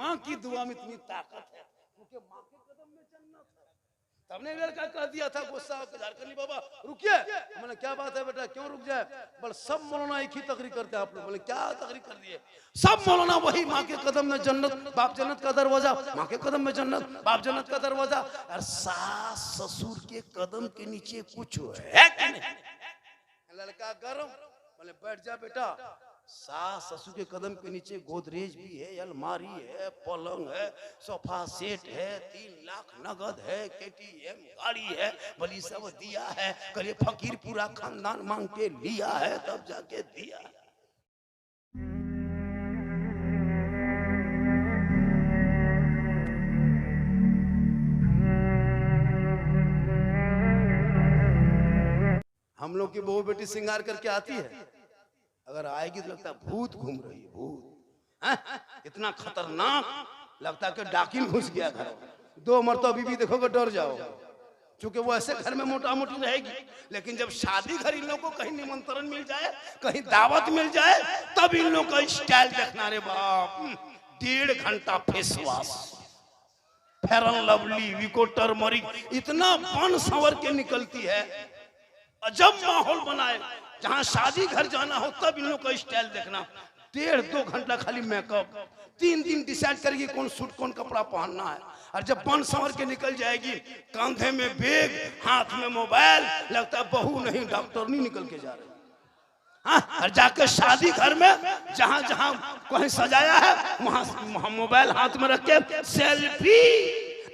माँ की दुआ में इतनी ताकत है, क्योंकि माँ के कदम में जन्नत है। तब ने लड़का कह दिया था गुस्सा होकर, झारखंडी बाबा रुकिए। मैंने क्या बात है बेटा, क्यों रुक जाए? बोले सब मौलाना एक ही तकरीर करते हैं आप लोग। बोले क्या तकरीर कर दिए? सब मौलाना वही, माँ के कदम में जन्नत, बाप जन्नत का दरवाजा, माँ के कदम में जन्नत, बाप जन्नत का दरवाजा। और सास ससुर के कदम के नीचे कुछ है कि नहीं? लड़का गरम। बोले बैठ जा बेटा, सास ससुर के कदम के नीचे गोदरेज भी है, अलमारी है, पलंग है, सोफा सेट है, 3 लाख नगद है, KTM गाड़ी है, बली सब दिया है। कल फकीर पूरा खानदान मांग के लिया है, तब जाके दिया। हम लोग की बहू बेटी श्रृंगार करके आती है, अगर आएगी तो लगता है भूत घूम रही है, भूत। इतना खतरनाक लगता है कि डाकिन घुस गया घर। 2 मरतबा बीवी देखोगे डर जाओ, क्योंकि वो ऐसे घर में मोटा मोटी रहेगी। लेकिन जब शादी घर इन लोगों को कहीं निमंत्रण मिल जाए, कहीं दावत मिल जाए, तब इन लोगों का स्टाइल देखना। रे बाप, 1.5 घंटा face wash, fair and lovely, Vicco turmeric, इतना बन संवर के निकलती है। अजब माहौल बनाए, जहां शादी घर जाना हो तब इन लोगों का स्टाइल देखना। 1.5-2 घंटा खाली मेकअप, 3 दिन डिसाइड करेगी कौन सूट कौन कपड़ा पहनना है। और जब बन संवर के निकल जाएगी, कंधे में बैग, हाथ में मोबाइल, लगता है बहू नहीं डॉक्टरनी निकल के जा रही। हाँ, और जाकर शादी घर में जहां जहां कहीं सजाया है, वहां मोबाइल हाथ में रख के सेल्फी,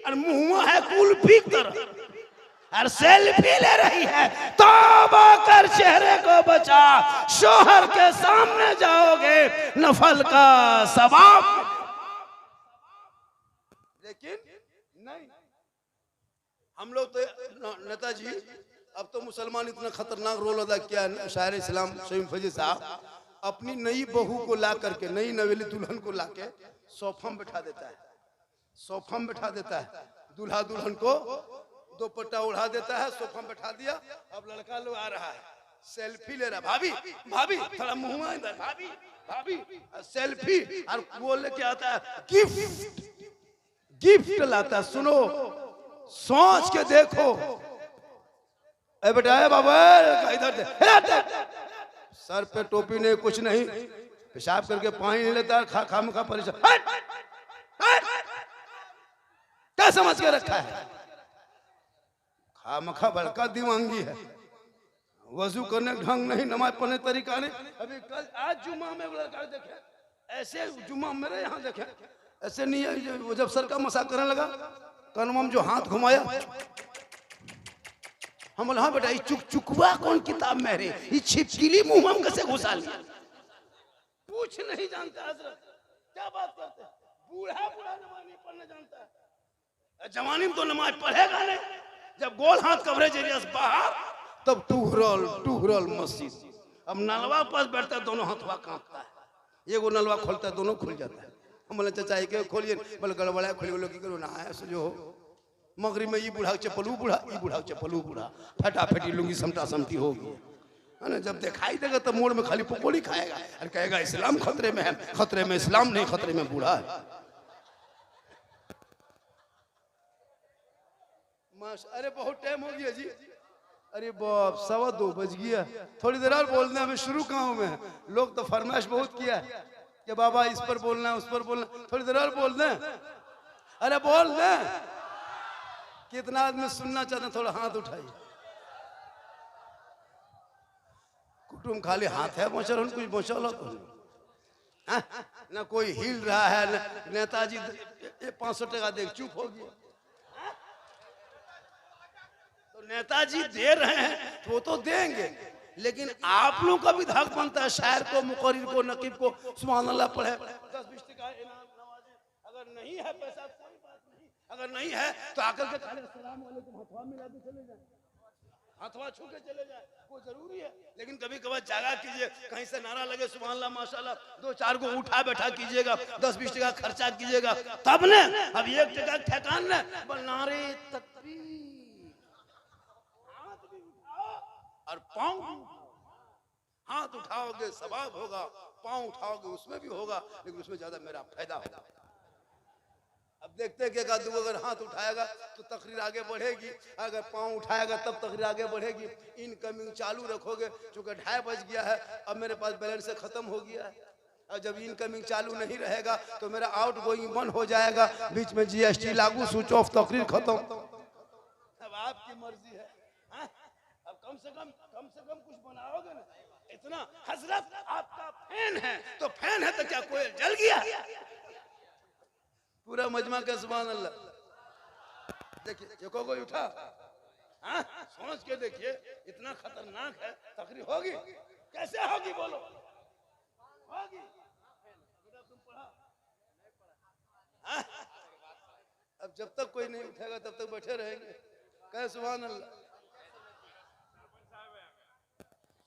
और मुंह है कुल्फी की तरह, और सेल्फी ले रही है। तौबा कर, चेहरे को बचा, शोहर के सामने जाओगे नफल का सवाब। लेकिन नहीं, हम लोग तो नेताजी, अब तो मुसलमान इतना खतरनाक रोल अदा किया है। शायर इस्लाम शहीम फजील साहब अपनी नई बहू को ला करके, नई नवेली दुल्हन को लाके सोफा में बैठा देता है, सोफा में बैठा देता है। दूल्हा दुल्हन को दोपट्टा उड़ा देता है, सोफा में बैठा दिया। अब लड़का लोग आ रहा है, सेल्फी ले रहा है। भाभी भाभी थोड़ा मुंह इधर, भाभी भाभी सेल्फी। और वो लेके आता है गिफ्ट, गिफ्ट लाता है। सुनो, सोच के देखो। ए बेटा, ए बाबा इधर दे, सर पे टोपी नहीं, कुछ नहीं, पेशाब करके पानी नहीं लेता, खामखा परेशान। क्या समझ के रखा है? खामखा बड़का दिमागी है, वजू करने ढंग नहीं, नमाज पढ़ने तरीका नहीं। अभी कल आज जुम्मा में लड़का देखे, ऐसे जुम्मा मेरे यहाँ देखे, ऐसे नहीं है। वो जब सर का मसाज करने लगा, कनम जो हाथ घुमाया, हम बोले हाँ बेटा, ये चुकवा कौन किताब में रे, ये छिपकली मुंह में कैसे घुसा लिया? पूछ नहीं जानता हजरत, क्या बात करते हैं? बूढ़ा बूढ़ा नमाज नहीं पढ़ने जानता है, जवानी में तो नमाज पढ़ेगा नहीं। जब गोल हाथ कवरेज एरिया से बाहर, तब टूहरल मस्जिद। अब नलवा पास बैठता है, दोनों हाथवा कांपता है, एगो नलवा खोलता है, दोनों खुल जाता है। हम बोले चाचा के खोलिए, बोले गड़बड़ा खोलिए। बोलो की करो ना ऐसे जो हो, मगरिब में ये बूढ़ा चप्पलू बूढ़ा, ये बूढ़ा चप्पलू बूढ़ा, फटाफटी लुंगी समटा समटी होगी, है ना। जब दिखाई देगा तो मोड़ में खाली पकौड़ी खाएगा और कहेगा इस्लाम खतरे में है। खतरे में इस्लाम नहीं, खतरे में बूढ़ा है। अरे बहुत टाइम हो गया जी, अरे बाप 2:15 बज गया। थोड़ी देर और बोलना, हमें शुरू कहाँ में है। लोग तो फरमाइश बहुत किया कि बाबा इस पर बोलना, उस पर बोलना, थोड़ी देर और बोल दें। अरे बोल दें, कितना आदमी सुनना चाहते? थोड़ा हाथ उठाइए। कुटुम खाली हाथ है मोचर, कुछ मोचल ना, कोई हिल रहा है ना। नेताजी 500 टका देख चुप हो गया। तो नेताजी दे रहे हैं तो वो तो देंगे, लेकिन आप लोगों का भी हक बनता है, शायर को, मुकर्रिर को, नकीब को सुभान अल्लाह पढ़े, 10-20 टका इनाम नवाजे। अगर नहीं है पैसा कोई बात नहीं, अगर नहीं है तो आकर के खाली अस्सलाम वालेकुम हथवा मिला के चले जाए, हथवा छू के चले जाए, वो जरूरी है। लेकिन कभी कभार जागा कीजिए, कहीं से नारा लगे सुभान अल्लाह माशाल्लाह, 2-4 को उठा बैठा कीजिएगा, 10-20 टका खर्चा कीजिएगा, तब ने। अब 1 टका ठेकान ने, नारे तकबीर, और पाँव, हाथ उठाओगे सवाब होगा, पाँव उठाओगे उसमें भी होगा, लेकिन उसमें ज्यादा मेरा फायदा होगा। देखते कि एक आदमी अगर हाथ उठाएगा तो तकरीर आगे बढ़ेगी, अगर पाँव उठाएगा तब तकरीर आगे बढ़ेगी। इनकमिंग चालू रखोगे, चूंकि 2:30 बज गया है, अब मेरे पास बैलेंस खत्म हो गया है। और जब इनकमिंग चालू नहीं रहेगा तो मेरा आउट गोइंग बंद हो जाएगा, बीच में जीएसटी लागू, स्विच ऑफ, तकरीर खत्म। अब आपकी मर्जी है। अब कम से कम कुछ बनाओगे ना। इतना हजरत आपका फैन है तो फैन है तो क्या कोई जल गया? पूरा मजमा का सुभान अल्लाह। देखिए जो कोई उठा, हाँ सोच के देखिए, इतना खतरनाक है। तकरीर होगी कैसे होगी बोलो? होगी। तुम पढ़ा? अब जब तक कोई नहीं उठेगा तब तक बैठे रहेंगे। कहे सुभान अल्लाह।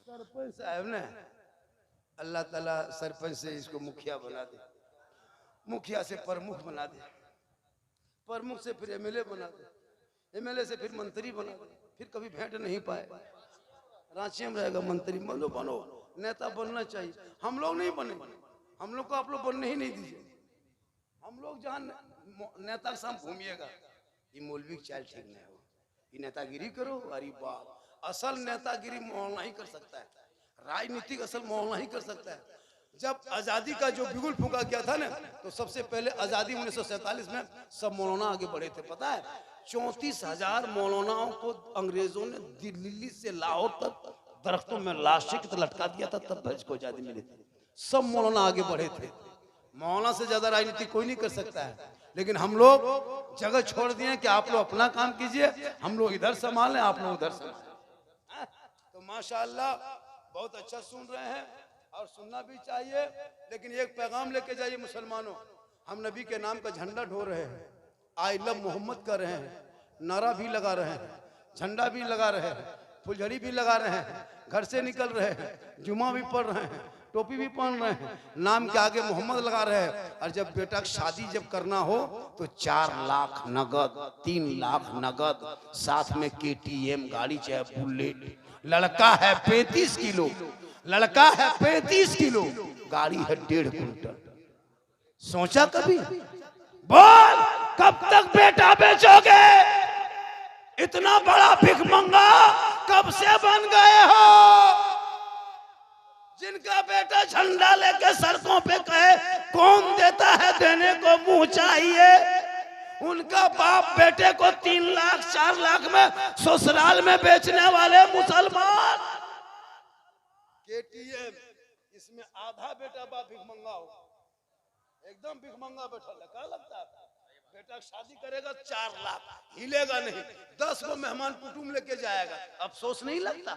सरपंच साहब ने अल्लाह ताला सरपंच से इसको मुखिया बना दे, मुखिया से प्रमुख बना दे, प्रमुख से फिर एमएलए बना दे, एमएलए से फिर मंत्री बना दे। फिर कभी भेंट नहीं पाए, रांची में रहेगा मंत्री। बनो बनो, नेता बनना चाहिए। हम लोग नहीं बने, हम लोग को आप लोग बनने ही नहीं दीजिए। हम लोग जहाँ नेता के साथ घूमिएगा, ये मौलवी की चाल ठीक नहीं हो, ये नेतागिरी करो। अरे बाप, असल नेतागिरी मौलाना ही कर सकता है, राजनीतिक असल मौलाना ही कर सकता है। जब आजादी का जो बिगुल फूंका गया था ना, तो सबसे पहले आजादी 1947 में सब मौलाना आगे बढ़े थे। पता है 34,000 मौलानाओं को अंग्रेजों ने दिल्ली से लाहौर तक दरख्तों में लाशें की तरह लटका दिया था, तब देश को आजादी मिली थी। सब मौलाना आगे बढ़े थे। मौलाना से ज्यादा राजनीति कोई नहीं कर सकता है। लेकिन हम लोग जगह छोड़ दिए कि आप लोग अपना काम कीजिए, हम लोग इधर संभालें, आप लोग उधर संभालें। तो माशाअल्लाह बहुत अच्छा सुन रहे हैं और सुनना भी चाहिए। लेकिन एक पैगाम लेके जाइए मुसलमानों, हम नबी के नाम का झंडा ढो रहे हैं, आई लव मोहम्मद कर रहे हैं, नारा भी लगा रहे हैं, झंडा भी लगा रहे हैं, फुलझड़ी भी लगा रहे हैं, घर से निकल रहे हैं, जुमा भी पढ़ रहे हैं, टोपी भी पहन रहे हैं, नाम के आगे मोहम्मद लगा रहे हैं। और जब बेटा की शादी जब करना हो तो 4 लाख नगद, 3 लाख नगद, साथ में केटीएम गाड़ी चाहे बुलेट। लड़का है 35 किलो, लड़का है 35 किलो, गाड़ी है 1.5 कुंटल। सोचा कभी? बोल कब तक बेटा बेचोगे? इतना बड़ा भिखमंगा कब से बन गए हो? जिनका बेटा झंडा लेके सड़कों पे कहे कौन देता है देने को मुंह चाहिए, उनका बाप बेटे को 3 लाख 4 लाख में ससुराल में बेचने वाले मुसलमान। केटीएम, इसमें आधा बेटा बाप भिखमंगा हो, एकदम भिखमंगा बैठा है। क्या लगता है बेटा शादी करेगा 4 लाख, हिलेगा नहीं, 10 को मेहमान कुटुंब लेके जाएगा, अफसोस नहीं लगता?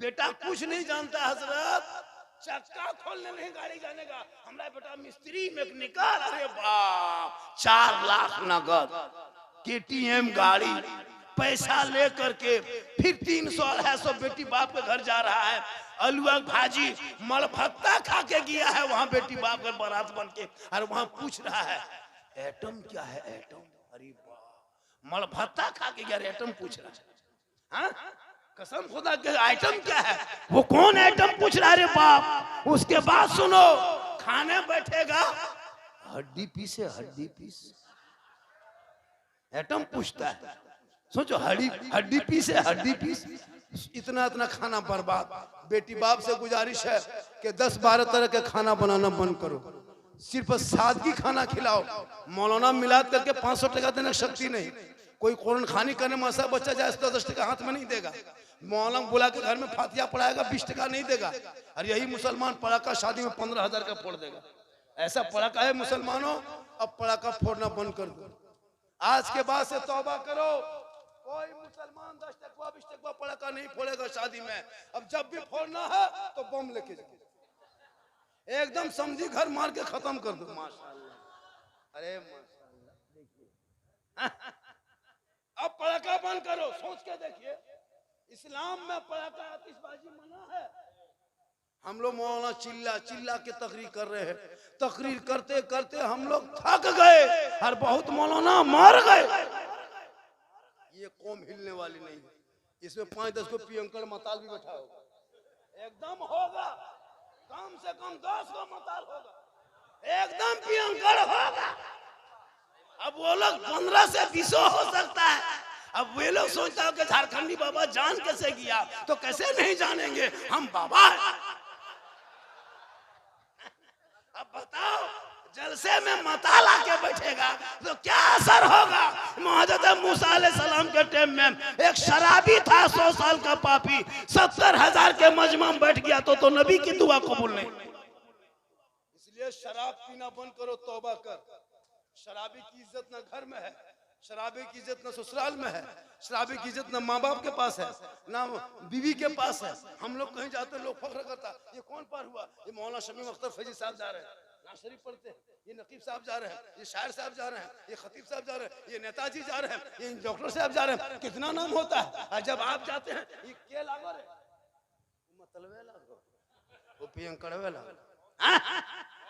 बेटा कुछ नहीं जानता हजरत, चक्का खोलने नहीं गाड़ी जाने का, हमारा बेटा मिस्त्री मैकेनिकल। अरे बाप, 4 लाख नगद, केटीएम गाड़ी, पैसा लेकर के फिर 300-250 बेटी बाप के घर जा रहा है। अलुआ भाजी मलभत्ता खा के गया है वहां बेटी बाप का बारात बन के, और वहां पूछ रहा है एटम क्या है एटम। अरे बाप, मलभत्ता खा के गया, एटम पूछ रहा है। हाँ? कसम खुदा के आइटम क्या है, वो कौन आइटम पूछ रहा है? रे बाप, उसके बाद सुनो, खाने बैठेगा हड्डी पीस है, हड्डी पीस, आइटम पूछता है। सोचो हड्डी पीस है, हड्डी पीस, इतना इतना खाना बर्बाद। बेटी बाप से गुजारिश है कि 10-12 तरह के खाना बनाना बंद करो, सिर्फ सादगी खाना खिलाओ। मौलाना मिलाद करके 500 टका देने की शक्ति नहीं। कोई कुरान खानी करने में ऐसा बच्चा जाए 10 टका हाथ में नहीं देगा। मौलाना बुला के घर में फातिया पढ़ाएगा, 20 टका नहीं देगा। और यही मुसलमान पड़ाका शादी में 15,000 का फोड़ देगा। ऐसा पड़ाका है मुसलमानों, अब पड़ाका फोड़ना बंद कर दो। आज के बाद से तौबा करो, कोई मुसलमान 10 टका 20 टका पड़ाका नहीं फोड़ेगा शादी में। अब जब भी फोड़ना है तो बम लेके जाओ, एकदम समझी घर मार के खत्म कर दो। माशाअल्लाह, अरे माशाअल्लाह, देखिए अब पड़ाका बंद करो। सोच के देखिए, इस्लाम में पड़ाका आतिशबाजी मना है। हम लोग मौलाना चिल्ला चिल्ला के तकरीर कर रहे हैं, तकरीर करते करते हम लोग थक गए और बहुत मौलाना मर गए। ये कौम हिलने वाली नहीं है, इसमें 5-10 को पियंकड़ मताल भी बैठा होगा, एकदम होगा, कम से कम 10 को मताल होगा, एकदम पियंकड़ होगा। अब वो लोग 15 से 20 हो सकता है। अब वे लोग सोचता हो कि झारखंडी बाबा जान कैसे गया, तो कैसे नहीं जानेंगे, हम बाबा हैं। अब बताओ, जलसे में मताला के बैठेगा तो क्या असर होगा। हज़रत मूसा अलैहिस्सलाम के टाइम में एक शराबी था, 100 साल का पापी, 70,000 के मजमा में बैठ गया तो नबी की दुआ कबूल नहीं। इसलिए शराब पीना बंद करो, तौबा कर। शराबी की इज्जत न घर में है, शराबी की इज्जत न ससुराल में है, शराबी की इज्जत न माँ बाप के पास है, ना बीवी के पास है। हम लोग कहीं जाते हैं, लोग फख्र करता, ये कौन पार हुआ, ये मौलाना शमीम अख्तर फैजी साहब जा रहे हैं, नाज़ शरीफ पढ़ते हैं, ये नकीब साहब जा रहे हैं, ये शायर साहब जा रहे हैं, ये खतीब साहब जा रहे हैं, ये नेताजी जा रहे हैं, ये डॉक्टर साहब जा रहे हैं। कितना नाम होता है। और जब आप जाते हैं, ये के लागो रे, मतलबे लागो, वो पियंकड़वे लागो।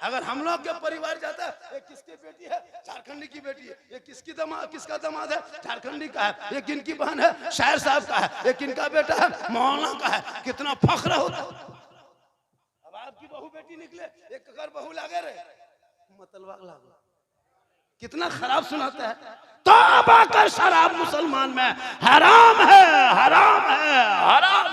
अगर हम लोग के परिवार जाता है, ये किसकी बेटी है, झारखंडी की बेटी है, ये किसकी दामाद, किसका दामाद है, झारखंडी का है, ये किनकी बहन है, शायर साहब का है, ये किनका बेटा है, मौलाना का है। कितना फख्र होता है। अब आपकी बहू बेटी निकले, एक अगर बहू लागे रे, मतलबा लागो, कितना खराब सुनाता है। तौबा कर, शराब मुसलमान में हराम है, हराम है, हराम।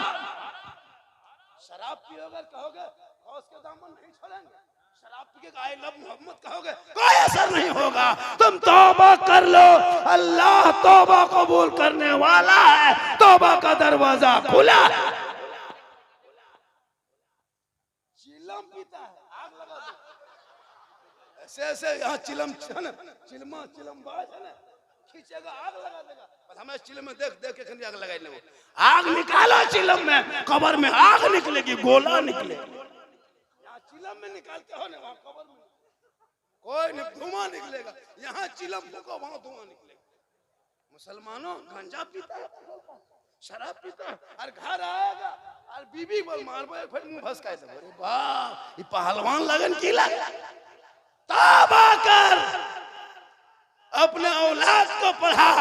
शराब पियोगे, कहोगे गौस के दामन नहीं छोड़ेंगे, शराब पी के आई लव मोहम्मद कहोगे, कोई असर नहीं होगा। तुम तौबा कर लो, अल्लाह तौबा कबूल करने वाला है, तौबा का दरवाजा खुला है। चिलम पीता है, आग लगा दो। ऐसे ऐसे यहाँ चिलम चिलमबाज है ना, खींचेगा आग लगा देगा। पर हमें चिलम में देख देख के आग लगाई ले, आग निकालो चिलम में, कब्र में आग निकलेगी, गोला निकलेगी। चिलम में निकालते हो ना, वहाँ कब्र में कोई नहीं, धुआं निकलेगा। यहाँ चिलम फूको, वहाँ धुआं निकलेगा। मुसलमानों गंजा पीता है, शराब पीता है, और घर आएगा और बीबी बोल मारबो, फिर मुंह भसकाए सब। अरे वाह, ये पहलवान लगन की लगे। तौबा कर, अपने औलाद को पढ़ा।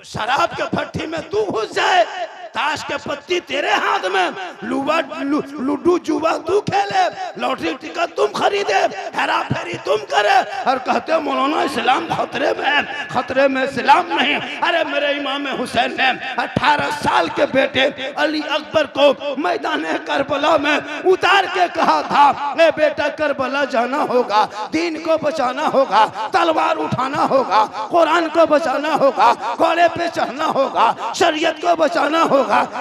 शराब के भट्टी में तू घुस जाए, ताश के पत्ती तेरे हाथ में, लूडो जुआ तू खेले, लॉटरी टिकट तुम खरीदे, हेरा फेरी तुम करे, और कहते मौलाना इस्लाम खतरे में है। खतरे में इस्लाम नहीं। अरे मेरे इमाम हुसैन ने 18 साल के बेटे अली अकबर को मैदान करबला में उतार के कहा था, ए बेटा करबला जाना होगा, दीन को बचाना होगा, तलवार उठाना होगा, कुरान को बचाना होगा, घोड़े पे चढ़ना होगा, शरीयत को बचाना होगा,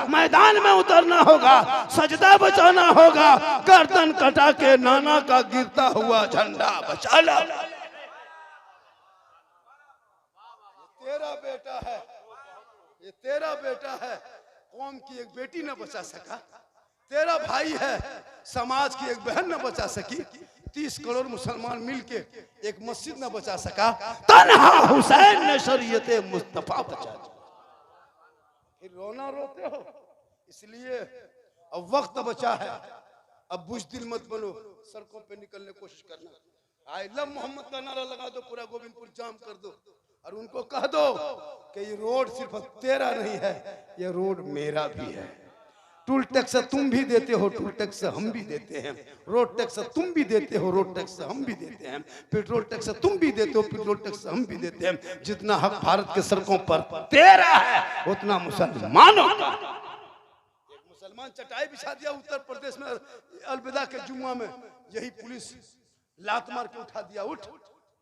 मैदान में उतरना होगा, सजदा बचाना होगा, गर्दन कटा के नाना का गिरता हुआ झंडा बचा ला। तेरा बेटा है, ये तेरा बेटा है, कौम की एक बेटी न बचा सका। तेरा भाई है, समाज की एक बहन न बचा सकी। 30 करोड़ मुसलमान मिलके एक मस्जिद न बचा सका। तन्हा हुसैन ने शरीयत मुस्तफा बचा दी। फिर रोना रोते हो, इसलिए अब वक्त बचा है, अब बुज़दिल मत बनो, सड़कों पे निकलने की कोशिश करना। आई लव मोहम्मद का नारा लगा दो, पूरा गोविंदपुर जाम कर दो, और उनको कह दो कि ये रोड सिर्फ तेरा नहीं है, ये रोड मेरा भी है। टूल टैक्स तुम भी देते हो, टूल टैक्स हम भी देते हैं, रोड टैक्स तुम भी देते हो, रोड टैक्स हम भी देते हैं, पेट्रोल टैक्स तुम भी देते हो, पेट्रोल टैक्स हम भी देते हैं। जितना हक भारत के सड़कों पर तेरा है, उतना मुसलमानों का। एक मुसलमान चटाई बिछा दिया उत्तर प्रदेश में अलविदा के जुम्मा में, यही पुलिस लात मार के उठा दिया, उठ,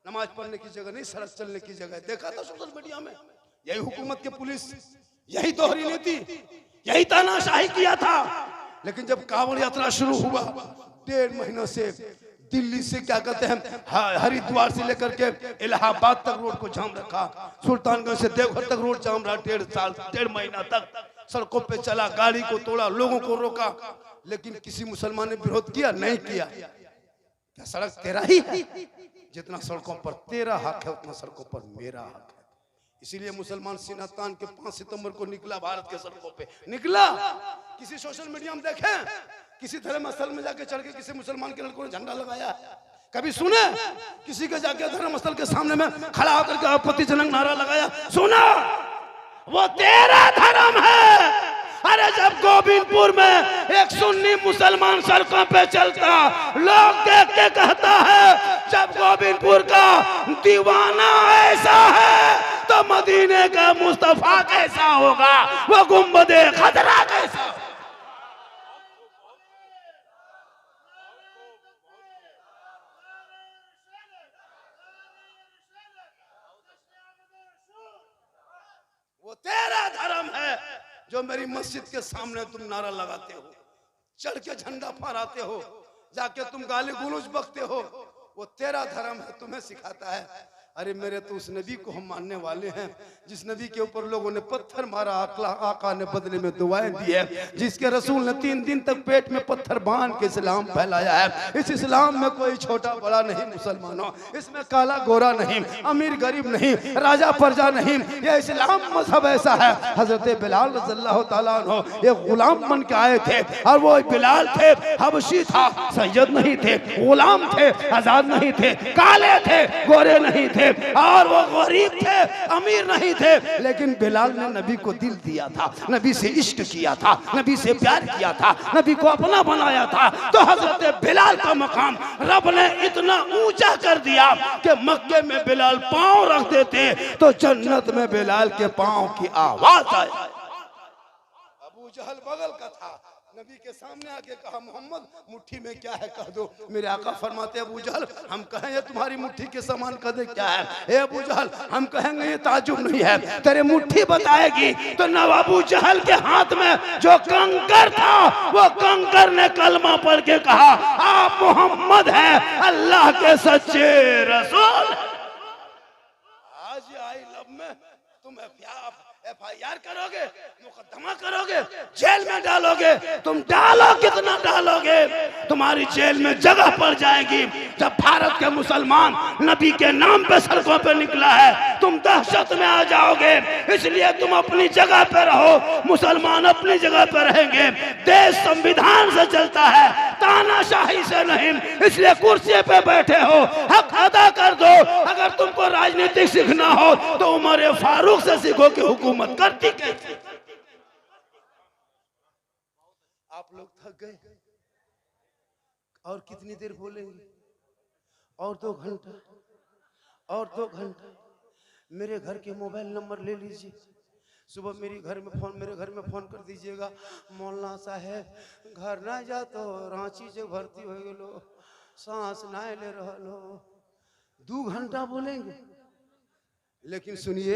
नमाज पढ़ने की जगह नहीं, सड़क चलने की जगह। देखा था सोशल मीडिया में, यही हुकूमत के पुलिस, यही दोहरी नीति, यही तानाशाही किया था। लेकिन जब कांवड़ यात्रा शुरू हुआ, 1.5 महीनों से दिल्ली से क्या कहते हैं, हरिद्वार से लेकर के इलाहाबाद तक रोड को जाम रखा, सुल्तानगंज से देवघर तक रोड जाम रहा। 1.5 महीना तक सड़कों पे चला, गाड़ी को तोड़ा, लोगों को रोका, लेकिन किसी मुसलमान ने विरोध किया नहीं किया। क्या सड़क तेरा ही है? जितना सड़कों पर तेरा हक है, उतना सड़कों पर मेरा हक है। इसीलिए मुसलमान सीना तान के 5 सितंबर को निकला, भारत के सड़कों पे निकला। किसी सोशल मीडिया में देखें, किसी धर्मस्थल में जाके चढ़ के किसी मुसलमान के लड़कों ने झंडा लगाया? कभी सुने किसी के जाके धर्मस्थल के सामने में खड़ा होकर के आपत्तिजनक नारा लगाया? सुना? वो तेरा धर्म है। अरे जब गोविंदपुर में एक सुन्नी मुसलमान सड़कों पे चलता, लोग देख के कहता है जब गोविंदपुर का दीवाना ऐसा है तो मदीने का मुस्तफा कैसा होगा, वो गुंबदे खतरा कैसा। वो तेरा धर्म है जो मेरी मस्जिद के सामने तुम नारा लगाते हो, चढ़ के झंडा फहराते हो, जाके तुम गाली गुलूज बकते हो। वो तेरा धर्म है, तुम्हें सिखाता है। अरे मेरे तो उस नबी को हम मानने वाले हैं जिस नबी के ऊपर लोगों ने पत्थर मारा, आका ने बदले में दुआएं दी है, जिसके रसूल ने 3 दिन तक पेट में पत्थर बांध के इस्लाम फैलाया है। इस इस्लाम में कोई छोटा बड़ा नहीं मुसलमानों, इसमें काला गोरा नहीं, अमीर गरीब नहीं, राजा प्रजा नहीं, यह इस्लाम मजहब ऐसा है। हजरत बिलाल रज़ियल्लाहु ताला अन्हु ये गुलाम बन के आए थे, और वो बिलाल थे, हबशी था, सैयद नहीं थे, गुलाम थे, आजाद नहीं थे, काले थे, गोरे नहीं थे, और वो गरीब थे, अमीर नहीं थे, लेकिन बिलाल ने नबी को दिल दिया था, नबी से इश्क किया था, नबी से प्यार किया था, नबी को अपना बनाया था। तो हजरत बिलाल का मकाम रब ने इतना ऊंचा कर दिया कि मक्के में बिलाल पांव रख देते तो जन्नत में बिलाल के पांव की आवाज आए। अबू जहल बगल का था, नबी के सामने आके कहा मोहम्मद मुट्ठी में क्या है कह दो। मेरे आका फरमाते अबू जहल हम कहें ये तुम्हारी मुट्ठी के समान कदे क्या है। ए अबू जहल हम कहेंगे ये ताजुब नहीं है, तेरे मुट्ठी बताएगी। तो नब अबू जहल के हाथ में जो कंकर था वो कंकर ने कलमा पढ़ के कहा आप मोहम्मद हैं अल्लाह के सच्चे रसूल। आज आई लब में तुम FIR करोगे, मुकदमा करोगे, जेल में डालोगे, तुम डालो कितना डालोगे, तुम्हारी जेल में जगह पड़ जाएगी। जब भारत के मुसलमान नबी के नाम पे सड़कों पे निकला है तुम दहशत में आ जाओगे। इसलिए तुम अपनी जगह पे रहो, मुसलमान अपनी जगह पे रहेंगे। देश संविधान से चलता है, तानाशाही से नहीं, इसलिए कुर्सी पे बैठे हो, हक अदा कर दो। अगर तुमको राजनीति सीखना हो तो उमर फारूक से सीखो कि हुकूमत करती कैसे। आप लोग थक गए, और कितनी देर बोलेंगे? और 2 घंटा, और 2 घंटा। मेरे घर के मोबाइल नंबर ले लीजिए, सुबह मेरे घर में फोन कर दीजिएगा, मौलाना साहेब घर ना जा तो रांची से भर्ती हो गलो, सांस ना ले रहो। 2 घंटा बोलेंगे। लेकिन सुनिए,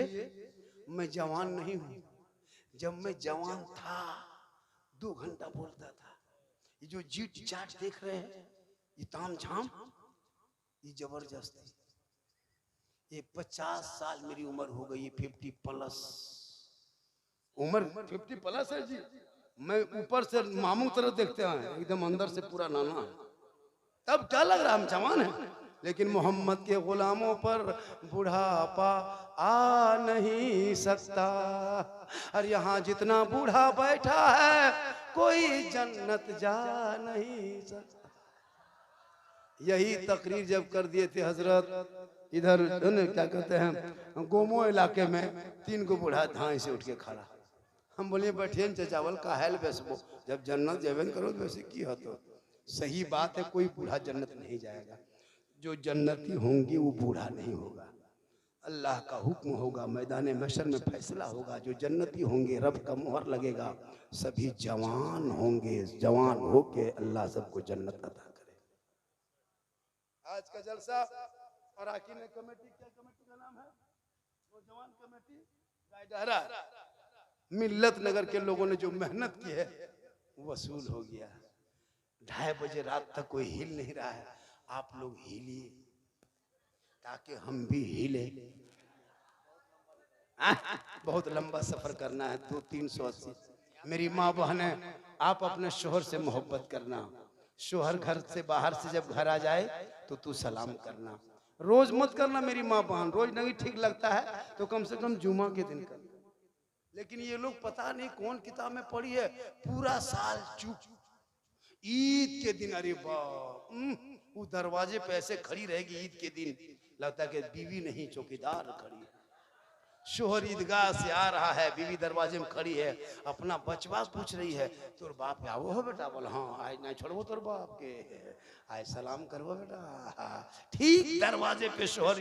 मैं जवान नहीं हूं, जब मैं जवान था 2 घंटा बोलता था। ये जो जीट चाट देख रहे हैं, ये ताम झाम, ये जबरदस्ती। ये 50 साल मेरी उम्र हो गई, 50+ उम्र 50+ है जी। मैं ऊपर से मामू तरह देखते हैं, एकदम अंदर से पूरा नाना है। तब क्या लग रहा है हम जवान हैं, लेकिन मोहम्मद के गुलामों पर बुढ़ापा आ नहीं सकता। और यहाँ जितना बूढ़ा बैठा है कोई जन्नत जा नहीं सकता। यही तकरीर जब कर दिए थे हजरत इधर क्या कहते हैं गोमो इलाके में, 3 को बूढ़ा धाई से उठ के खड़ा। हम बोले बैठिए चावल का हैल बेसबो, जब जन्नत जेवन करो वैसे की हो। तो सही बात है, कोई बूढ़ा जन्नत नहीं जाएगा। जो जन्नती होंगे वो बूढ़ा नहीं होगा। अल्लाह का हुक्म होगा, मैदान महशर में फैसला होगा। जो जन्नती होंगे रब का मोहर लगेगा, सभी जवान होंगे। जवान होके अल्लाह सबको जन्नत अता करे। आज का जलसा और आकी ने कमेटी, क्या कमेटी का नाम है वो जवान कमेटी गायडहरा, मिल्लत नगर के लोगों ने जो मेहनत की है वसूल हो गया। 2:30 बजे रात तक कोई हिल नहीं रहा है। आप लोग हिलिए ताकि हम भी हिले। बहुत लंबा सफर करना है, 200-380। मेरी माँ बहने, आप अपने शोहर से मोहब्बत करना। शोहर घर से बाहर से जब घर आ जाए तो तू सलाम करना। रोज मत करना मेरी माँ बहन, रोज नहीं ठीक लगता है तो कम से कम जुमा के दिन करना। लेकिन ये लोग पता नहीं कौन किताब में पढ़ी है, पूरा साल चुप, ईद के दिन अरे बाप, वो दरवाजे पे ऐसे खड़ी रहेगी ईद के दिन, लगता है कि बीवी नहीं चौकीदार खड़ी। शोहर ईदगाह से आ रहा है, बीवी दरवाजे में खड़ी है, अपना बचवा पूछ रही है, तोर बाप आओ हो बेटा? बोल हाँ, आज नहीं छोड़बो तोर बाप के, आज सलाम करबो बेटा। ठीक दरवाजे पे शोहर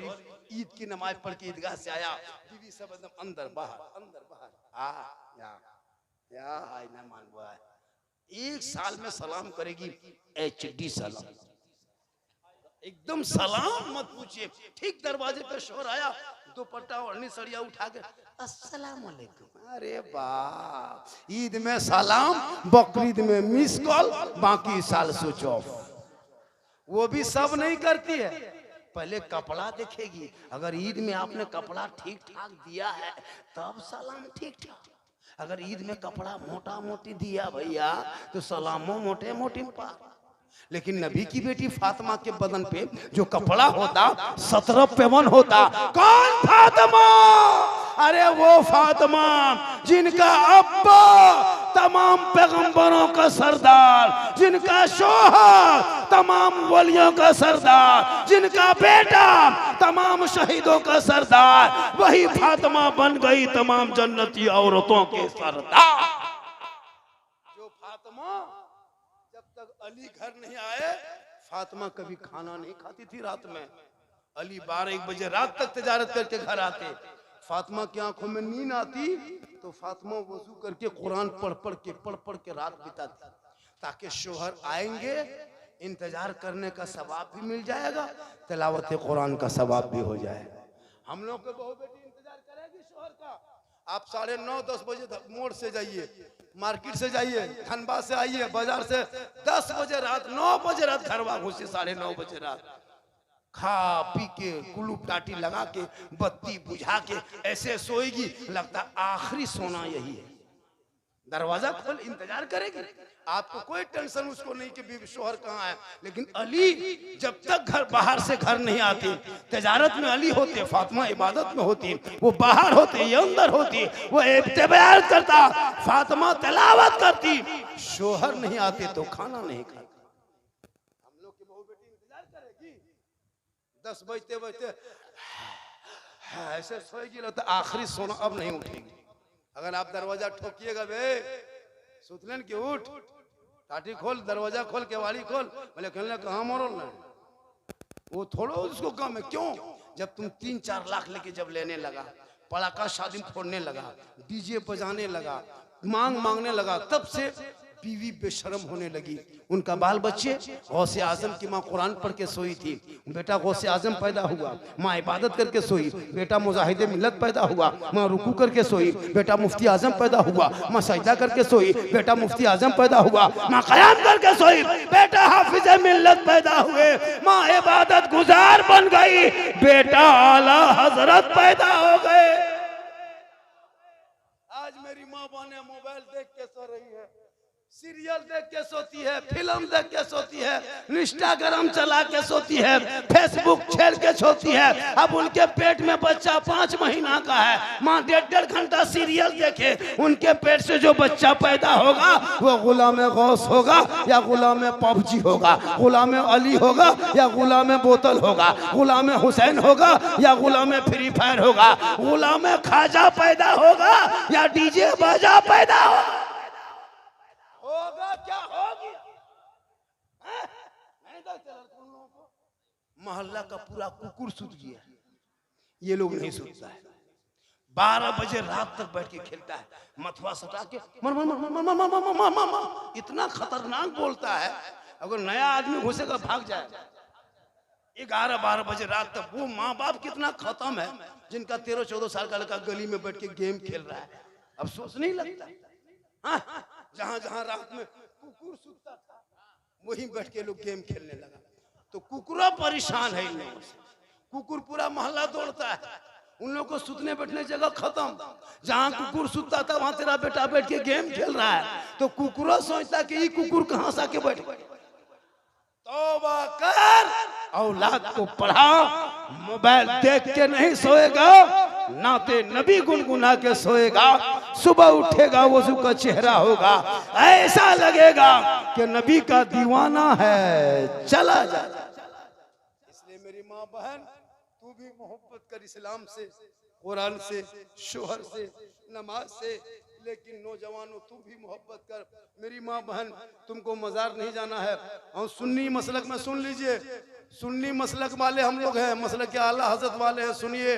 ईद की नमाज पढ़ के ईदगाह से आया, बीवी सब एकदम अंदर बाहर या आज ना मानबो है। 1 साल में सलाम करेगी, HD सलाम, एकदम सलाम मत पूछिए। ठीक दरवाजे पे शोहर आया, दुपट्टा ओढ़नी सड़िया उठा के अस्सलाम वालेकुम। अरे बाप, ईद में सलाम, बकरीद में मिस कॉल, बाकी साल स्विच ऑफ। वो भी सब नहीं करती है, पहले कपड़ा देखेगी। अगर ईद में आपने कपड़ा ठीक ठाक दिया है तब सलाम ठीक ठाक। अगर ईद में कपड़ा मोटा मोटी दिया भैया तो सलामो मोटे मोटी पा। लेकिन नबी की बेटी फातिमा के बदन पे जो कपड़ा होता 17 पेवन होता। कौन फातिमा? अरे वो फातिमा जिनका अब्बा तमाम पैगंबरों का सरदार, जिनका शोहर तमाम वलियों का सरदार, जिनका बेटा तमाम शहीदों का सरदार, वही फातिमा बन गई तमाम जन्नती औरतों के सरदार। जो फातिमा जब तक अली घर नहीं आए, फातिमा कभी खाना नहीं खाती थी रात में। अली 12-1 बजे रात तक तिजारत करके घर आते। फातिमा की आंखों में नींद आती तो फातिमा वजू करके कुरान पढ़ पढ़ के रात बिताती, ताकि शोहर आएंगे, इंतजार करने का सवाब भी मिल जाएगा, तिलावत कुरान का सवाब भी हो जाएगा। हम लोग के बहू बेटी इंतजार करेगी शोहर का। आप 9:30-10 बजे मोड़ से जाइए, मार्केट से जाइए, धनबाद से आइए, बाजार से 10 बजे रात, 9 बजे रात घरवा घुसे, 9:30 बजे रात खा पी के कुलूप टाटी लगा के बत्ती बुझा के ऐसे सोएगी, लगता आखिरी सोना यही है। दरवाजा खोल इंतजार करेगी, आपको कोई टेंशन उसको नहीं कि बीवी शोहर कहाँ है। लेकिन अली जब तक घर बाहर से घर नहीं आती, तिजारत में अली होते, फातिमा इबादत में होती, वो बाहर होते, ये अंदर होती, वो इबादत करता, फातिमा तिलावत करती, शोहर नहीं आते तो खाना नहीं खाती। हम लोग की बहू बेटी इंतजार करेगी, 10 बजते ऐसे सोएगी, लगता आखिरी सोना अब नहीं उठेगी। अगर आप दरवाजा ठोकिएगा, बे सुतलन की उठ, टाटी खोल, दरवाजा खोल, केवाड़ी खोल, बोले कहने कहाँ मरोल ना, वो थोड़ा उसको कम है। क्यों? जब तुम 3-4 लाख लेके जब लेने लगा, पड़ाका शादी में फोड़ने लगा, डीजे बजाने लगा, मांगने लगा, तब से बीवी बेशर्म होने लगी। उनका बाल बच्चे, गौसे आजम की माँ कुरान पढ़ के सोई थी, बेटा गौसे आजम पैदा हुआ, माँ इबादत करके सोई, बेटा मुजाहिदे मिल्लत पैदा हुआ, माँ रुकू करके सोई, बेटा मुफ्ती आजम पैदा हुआ, माँ सजदा करके सोई, बेटा मुफ्ती आजम पैदा हुआ, माँ कयाम करके सोई, बेटा हाफिज़े मिल्लत पैदा हुए, माँ इबादत गुजार बन गई, बेटा आला हजरत पैदा हो गए। आज मेरी माँ बहने मोबाइल देख के सो रही है, सीरियल देख के सोती है, फिल्म देख के सोती है, इंस्टाग्राम चला के सोती है, फेसबुक छेड़ के सोती है। अब उनके पेट में बच्चा 5 महीना का है, माँ 1.5 घंटा सीरियल देखे, उनके पेट से जो बच्चा पैदा होगा वो गुलाम गौस होगा या गुलाम पबजी होगा, गुलाम अली होगा या गुलाम बोतल होगा, गुलाम हुसैन होगा या गुलाम फ्री फायर होगा, गुलाम खाजा पैदा होगा या डीजे बाजा पैदा होगा। क्या होगी? मोहल्ला का पूरा कुकुर सूत गया, ये लोग नहीं सोचता है। 12 बजे रात तक बैठ के खेलता है, मथुआ सटा के मर मर मर मर मर मर मर मर मर, इतना खतरनाक बोलता है, अगर नया आदमी घुसेगा भाग जाए। 11-12 बजे रात तक। वो माँ बाप कितना खत्म है जिनका 13-14 साल का लड़का गली में बैठ के गेम खेल रहा है। अब सोच नहीं लगता? जहां जहां रात में कुकुर सूता था वहीं बैठ के लोग गेम खेलने लगा। तो कुकुरा परेशान है इन लोगों से, कुकुर पूरा मोहल्ला दौड़ता है, उन लोगों को सुतने बैठने जगह खत्म। जहां कुकुर सुतता था वहां तेरा बेटा बैठ के गेम खेल रहा है, तो कुकुरा सोचता कि ये कुकुर कहां से आके बैठ गया। तौबा कर, औलाद को पढ़ाओ, मोबाइल देख के नहीं सोएगा, नाते नबी गुनगुना के सोएगा, सुबह उठेगा वजू का चेहरा होगा, ऐसा लगेगा कि नबी का दीवाना है, चला जा। इसलिए मेरी माँ बहन, तू भी मोहब्बत कर इस्लाम से, कुरान से, शोहर से, नमाज से। लेकिन नौजवानों तू भी मोहब्बत कर। मेरी माँ बहन, तुमको मजार नहीं जाना है। और सुन्नी मसलक में सुन लीजिए, सुन्नी मसलक वाले हम लोग हैं, मसलक के आला हजरत वाले हैं। सुनिए,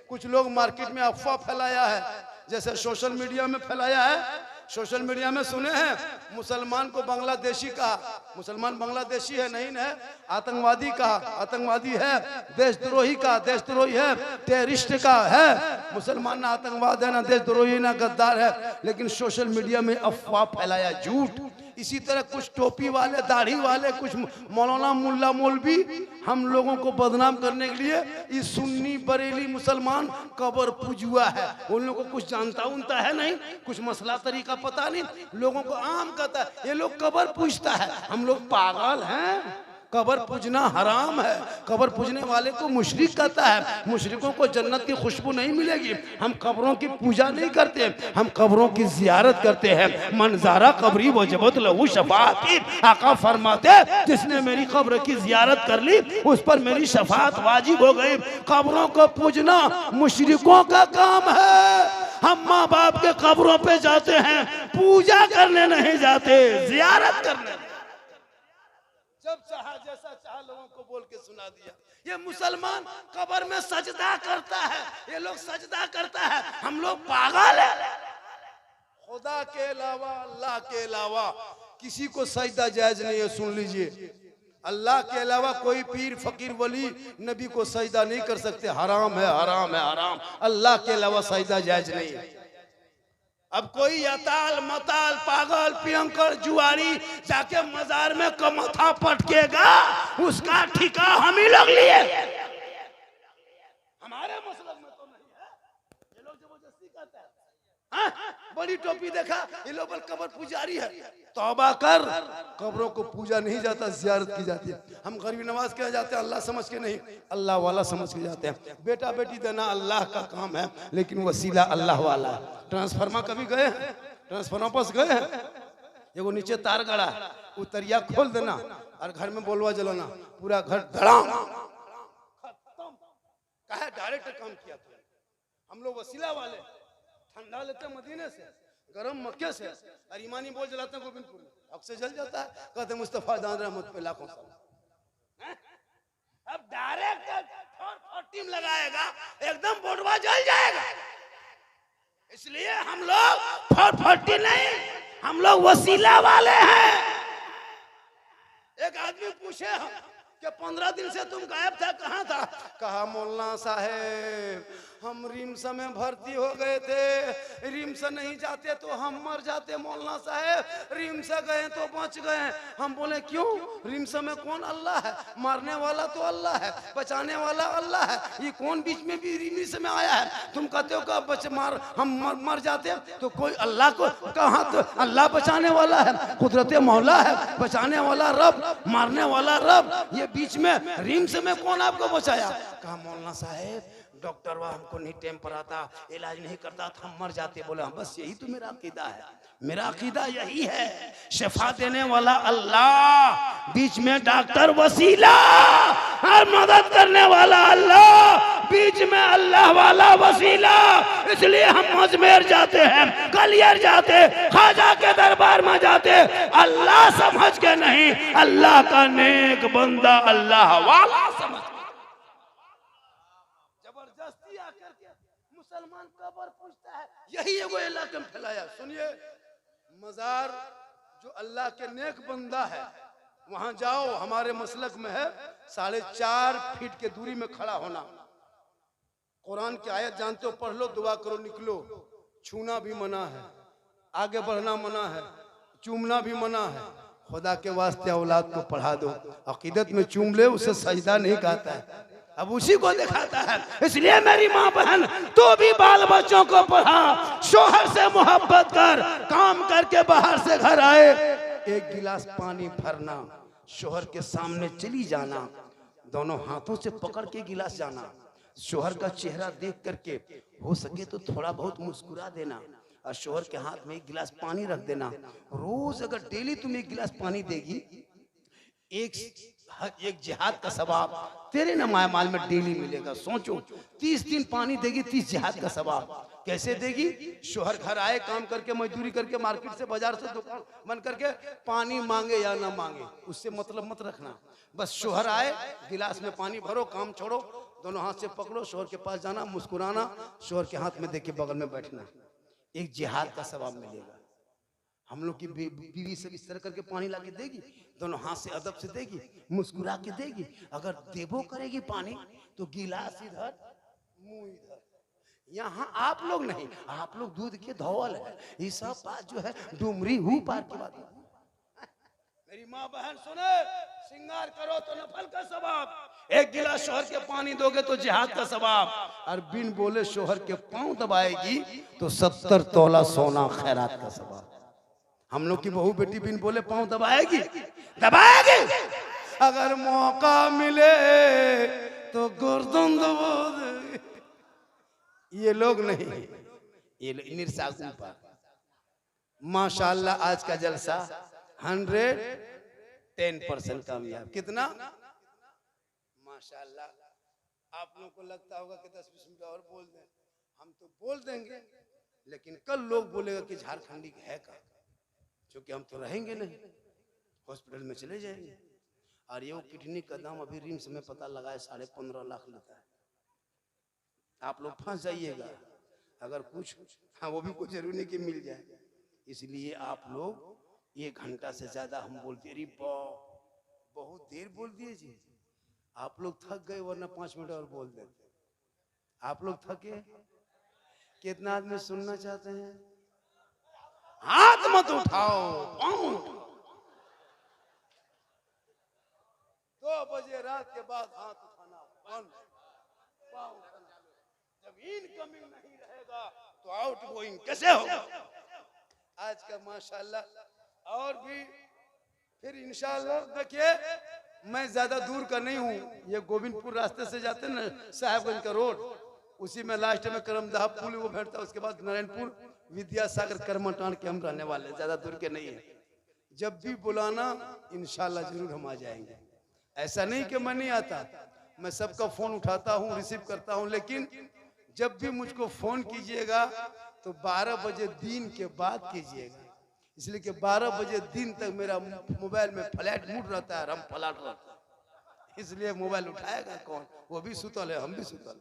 कुछ लोग मार्केट में अफवाह फैलाया है, जैसे सोशल मीडिया में फैलाया है। सोशल मीडिया में सुने हैं मुसलमान को बांग्लादेशी कहा। मुसलमान बांग्लादेशी है नहीं है, आतंकवादी कहा, आतंकवादी है। देशद्रोही का, देशद्रोही है, टेररिस्ट का है। मुसलमान ना आतंकवाद है, ना देशद्रोही, ना गद्दार है। लेकिन सोशल मीडिया में अफवाह फैलाया, झूठ। इसी तरह कुछ टोपी वाले, दाढ़ी वाले, कुछ मौलाना, मुल्ला, मौलवी हम लोगों को बदनाम करने के लिए इस सुन्नी बरेली मुसलमान कबर पूजुआ है। उन लोगों को कुछ जानता उनता है नहीं, कुछ मसला तरीका पता नहीं, लोगों को आम कहता है ये लोग कबर पूजता है। हम लोग पागल हैं? कबर पूजना हराम है। कबर पूजने वाले को मुशरिक कहता है। मुशरिकों को जन्नत की खुशबू नहीं मिलेगी। हम कब्रों की पूजा नहीं करते, हम कब्रों की जियारत करते हैं। मंजारा कबरी वजबत लहू शफाअती, आका फरमाते जिसने मेरी कब्र की जियारत कर ली उस पर मेरी शफाअत वाजिब हो गई। कब्रों को पूजना मुशरिकों का काम है। हम माँ बाप के कब्रों पे जाते हैं, पूजा करने नहीं जाते, जियारत करने। जब चाहा जैसा चाहा लोगों को बोल के सुना दिया। ये मुसलमान कब्र में सजदा करता है, ये लोग सजदा करता है। हम लोग पागल है। खुदा के अलावा, अल्लाह के अलावा किसी को सजदा जायज नहीं है। सुन लीजिए, अल्लाह के अलावा कोई पीर, फकीर, वली, नबी को सजदा नहीं कर सकते। हराम है, हराम है, हराम। अल्लाह के अलावा सजदा जायज नहीं है। अब कोई यताल मताल पागल पियंकर जुआरी जाके मजार में कमथा पटकेगा, उसका ठिका हम ही लोग लिए। हमारे मसलक में तो नहीं है। ये लोग जबरदस्ती करते हैं। बड़ी टोपी देखा, ये लोग कब्र पुजारी है। तौबा कर, कब्रों को पूजा नहीं जाता, जियारत की जाती है। हम गरीबी नवाज के जाते हैं, अल्लाह समझ के नहीं, अल्लाह वाला समझ के जाते हैं। बेटा बेटी देना अल्लाह का काम है, लेकिन वसीला अल्लाह वाला है। ट्रांसफार्मर कभी गए हैं? ट्रांसफार्मर पास गए हैं? एगो नीचे तार गड़ा, उतरिया खोल देना और घर में बोलवा जलाना, पूरा घर धड़ाम खत्म। कहे डायरेक्ट काम किया था। हम लोग वसीला वाले, ठंडा लेते मदीने से, गरम मक्के से, और ईमानी बोल जलाते हैं गोविंदपुर में, हक से जल जाता है। कहते मुस्तफा दान रहमत पे लाखों सलाम। अब डायरेक्ट टीम लगाएगा, एकदम बोटवा जल जाएगा। इसलिए हम लोग 440 नहीं, हम लोग वसीला वाले हैं। एक आदमी पूछे कि 15 दिन से तुम गायब था, कहाँ था? कहा मौलाना साहेब हम रिम्स में भर्ती हो गए थे, रिम्स नहीं जाते तो हम मर जाते मौलाना साहेब, रिम्स गए तो बच गए। हम बोले क्यों? रिम्स में कौन अल्लाह है? मारने वाला तो अल्लाह है, बचाने वाला अल्लाह है। ये कौन बीच में भी रिम्स में आया है? तुम कहते हो कि हम मर जाते तो कोई अल्लाह को कहाँ? तो अल्लाह बचाने वाला है, कुदरत मौला है, बचाने वाला रब, मारने वाला रब। ये बीच में रिम्स में कौन आपको बचाया? कहा मौलाना साहेब डॉक्टर वह हमको नहीं टाइम पर आता, इलाज नहीं करता था, हम मर जाते। बोले बस यही तो मेरा अकीदा है, मेरा अकीदा यही है। शिफा देने वाला अल्लाह, बीच में डॉक्टर वसीला, और मदद करने वाला अल्लाह, बीच में अल्लाह वाला वसीला। इसलिए हम अजमेर जाते हैं, कलियर जाते, खाजा के दरबार में जाते, अल्लाह समझ के नहीं, अल्लाह का नेक बंदा अल्लाह वाला समझ। जबरदस्ती आकर के मुसलमान कब्र पूछता है, यही एगो इलाके में फैलाया। सुनिए, मजार जो अल्लाह के नेक बंदा है वहां जाओ, हमारे मसलक में है 4.5 फीट के दूरी में खड़ा होना। कुरान की आयत जानते हो, पढ़ लो, दुआ करो, निकलो। छूना भी मना है, आगे बढ़ना मना है, चूमना भी मना है। खुदा के वास्ते औलाद को पढ़ा दो, अकीदत में चूम ले, उसे सजदा नहीं कहता है, अब उसी को दिखाता है। इसलिए मेरी माँ बहन, तो भी बाल बच्चों को पढ़ा, शोहर से मोहब्बत कर, काम करके बाहर से घर आए, एक गिलास पानी भरना, शोहर के सामने चली जाना, दोनों हाथों से पकड़ के गिलास जाना, शोहर का चेहरा देख करके हो सके तो थोड़ा बहुत मुस्कुरा देना, और शोहर के हाथ में एक गिलास पानी रख देना। रोज अगर डेली तुम एक गिलास पानी देगी, एक हर एक जिहाद का सवाब तेरे नमाय माल में डेली मिलेगा। सोचो 30 दिन पानी देगी, 30 जिहाद का सवाब कैसे देगी? शोहर घर आए काम करके, मजदूरी करके, मार्केट से, बाजार से, दुकान बंद करके, पानी मांगे या ना मांगे उससे मतलब मत रखना। बस शोहर आए, गिलास में पानी भरो, काम छोड़ो, दोनों हाथ से पकड़ो, शोहर के पास जाना, मुस्कुराना, शोहर के हाथ में देके बगल में बैठना, एक जिहाद का सवाब मिलेगा। हम लोग की बीवी से इस तरह करके पानी ला के देगी, दोनों हाथ से अदब से देगी, मुस्कुरा के देगी। अगर देबो करेगी पानी तो गिलास इधर, मुंह इधर। यहाँ आप लोग नहीं, आप लोग दूध के धौल है। ये सब बात जो है डुमरी हु पार की बात। मेरी माँ बहन सुने, श्रृंगार करो तो नफल का सवाब, एक गिलास शोहर के पानी दोगे तो जिहाद का सवाब, और बिन बोले शोहर के पांव दबाएगी तो 70 तोला सोना खैरात का सवाब। हम लोग की बहू बेटी बिन बोले पांव दबाएगी, दबाएगी। अगर मौका मिले तो गर्दन दबा देगी। ये लोग नहीं, ये निरसागुन पर। माशाल्लाह आज का जलसा 110% कामयाब। कितना माशाल्लाह। आप लोगों को लगता होगा कि 10-20 मिनट और बोल दें, हम तो बोल देंगे, लेकिन कल लोग बोलेगा कि झारखंडी है का, क्योंकि हम तो रहेंगे नहीं, हॉस्पिटल में चले जाएंगे। और ये किडनी का दाम अभी रिम्स में पता लगा है 15.5 लाख लेता है। आप लोग फंस जाइएगा अगर कुछ, हाँ वो भी कोई जरूरी नहीं कि मिल जाए। इसलिए आप लोग 1 घंटा से ज्यादा हम बोलते, अरे बहुत देर बोल दिए जी। आप लोग थक गए, वरना 5 मिनट और बोल देते। आप लोग थके? कितना आदमी सुनना चाहते हैं? हाथ मत उठाओ। 2 बजे रात के बाद हाथ उठाना बंद। जब इनकमिंग नहीं रहेगा तो आउट गोइंग कैसे होगा? आज का माशाल्लाह। और भी फिर इंशाल्लाह देखिए, मैं ज्यादा दूर का नहीं हूँ, ये गोविंदपुर रास्ते से जाते ना साहेबगंज का रोड, उसी में लास्ट में करमदाह पुल वो बैठता है, उसके बाद नारायणपुर विद्यासागर करमटान के हम रहने वाले, ज्यादा दूर के नहीं है। जब भी बुलाना इंशाल्लाह जरूर हम आ जाएंगे। ऐसा नहीं कि मैं नहीं आता, मैं सबका फोन उठाता हूँ, रिसीव करता हूँ, लेकिन जब भी मुझको फोन कीजिएगा तो 12 बजे दिन के बाद कीजिएगा, इसलिए कि 12 बजे दिन तक मेरा मोबाइल में फ्लैट मूड रहता है, हम फ्लैट रहता है, इसलिए मोबाइल उठाएगा कौन? वो भी सुतल है, हम भी सुतल है।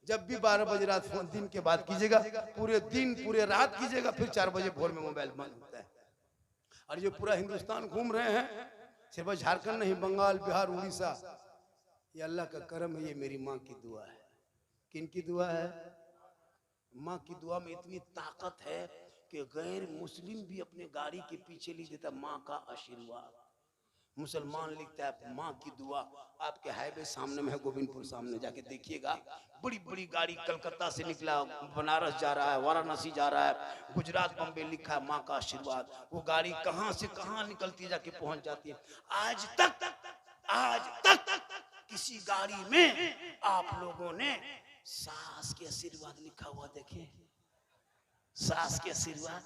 जब भी 12 बजे रात फोन दिन के बाद कीजिएगा, पूरे दिन पूरे रात कीजिएगा, फिर 4 बजे भोर में मोबाइल बंद होता है। और ये पूरा हिंदुस्तान घूम रहे हैं, सिर्फ झारखंड नहीं, बंगाल, बिहार, उड़ीसा, ये अल्लाह का करम है, ये मेरी माँ की दुआ है। किन की दुआ है? माँ की दुआ में इतनी ताकत है कि गैर मुस्लिम भी अपने गाड़ी के पीछे लिख देता माँ का आशीर्वाद। मुसलमान लिखता है माँ की दुआ। आपके हाईवे सामने में है, गोविंदपुर सामने जाके देखिएगा, बड़ी बड़ी गाड़ी कलकत्ता से निकला, बनारस जा रहा है, वाराणसी जा रहा है, गुजरात, बम्बे, लिखा है माँ का आशीर्वाद। वो गाड़ी कहां से कहां निकलती है, जाके पहुंच जाती है। आज तक किसी गाड़ी में आप लोगों ने सास के आशीर्वाद लिखा हुआ देखे? सास के आशीर्वाद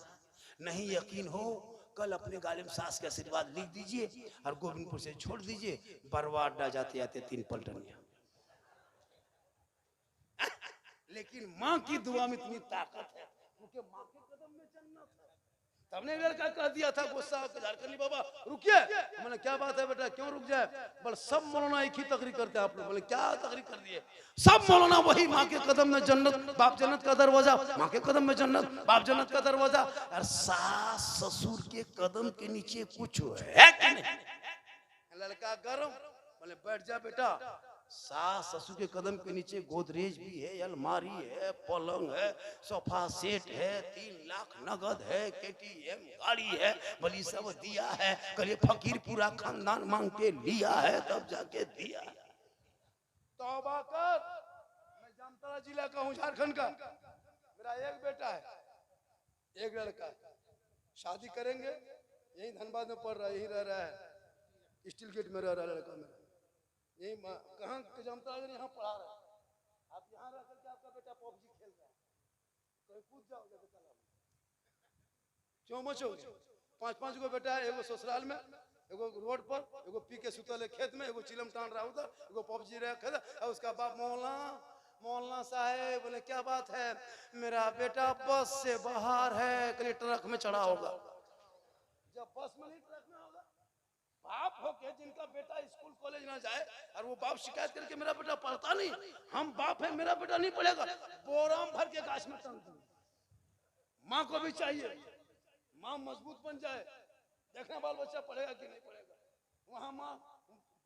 नहीं यकीन हो, कल अपने गाड़ी में सास के आशीर्वाद लिख दीजिए और गोविंदपुर से छोड़ दीजिए, बरवाडा जाते जाते 3 पलटनिया। लेकिन माँ की दुआ में इतनी ताकत है, क्योंकि माँ के कदम में जन्नत है। तबने लड़का कह दिया था गुस्सा होकर, झारखंडी बाबा रुकिए। मैंने क्या बात है बेटा, क्यों रुक जाए? बोले सब मौलाना एक ही तकरीर करते हैं आप लोग। बोले क्या तकरीर कर दिए? सब मौलाना वही, माँ के कदम में जन्नत, बाप जन्नत का दरवाजा, माँ के कदम में जन्नत, बाप जन्नत का दरवाजा। और सास ससुर के कदम के नीचे कुछ है कि नहीं? लड़का गरम, बोले बैठ जा बेटा। सास ससुर के कदम के नीचे गोदरेज भी है, अलमारी है, पलंग है, सोफा सेट है, 3 लाख नगद है, केटीएम गाड़ी है, बली सब दिया है। कल फकीर पूरा खानदान मांग के लिया है, तब जाके दिया। तौबा कर। मैं जामताड़ा जिला का हूँ, झारखंड का। मेरा एक बेटा है, एक लड़का। शादी करेंगे, यही धनबाद में पढ़ रहा है, यही रह रहा है, स्टील गेट में रह रहा है लड़का मेरा। यही कहाँ जामताड़ा यहाँ पढ़ा रहा है। आप यहाँ रह करके आपका बेटा पबजी खेल रहा है, कहीं कूद जाओगे बेटा, क्यों मचोगे? 5-5 गो बेटा है, एगो ससुराल में, एगो रोड पर, एगो पी के सुतल है खेत में, एगो चिलम टान रहा उधर, एगो पबजी रहा खेत, और उसका बाप मौलाना साहब बोले क्या बात है, मेरा बेटा बस से बाहर है, कहीं ट्रक में चढ़ा होगा। जब बस में नहीं ट्रक में होगा, बाप हो के जिनका बेटा स्कूल कॉलेज ना जाए और वो बाप शिकायत करके मेरा बेटा पढ़ता नहीं, हम बाप है मेरा बेटा नहीं पढ़ेगा, बोराम भर के गाछ में टांग दूं। माँ को भी चाहिए माँ मजबूत बन जाए, देखना बाल बच्चा पढ़ेगा कि नहीं पढ़ेगा। वहां माँ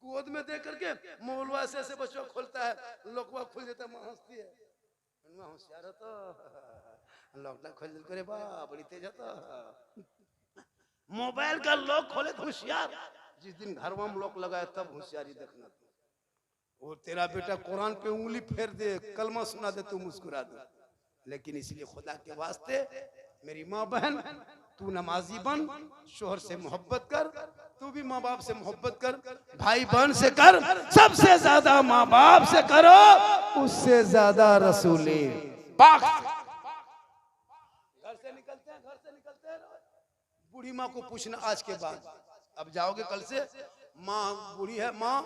गोद में दे करके मौलवा ऐसे बच्चों खोलता है, लोकवा खुल जाता है, माँ हंसती है, होशियार तो लॉकडाउन खोल करे बा बड़ी तेज होता। मोबाइल का लॉक खोले तो होशियार, जिस दिन घर में लॉक लगाए तब होशियारी देखना। वो तेरा बेटा कुरान पे उंगली फेर दे, कलमा सुना दे, तू मुस्कुरा दे। लेकिन इसलिए खुदा के वास्ते मेरी माँ बहन, तू नमाजी बन, शोहर से मोहब्बत कर, तू भी माँ बाप से मोहब्बत कर, भाई बहन से कर, सबसे ज्यादा माँ बाप से करो, उससे ज्यादा रसूले पाक। घर से निकलते हैं बूढ़ी माँ को पूछना आज के बाद, अब जाओगे कल से, माँ बूढ़ी है, माँ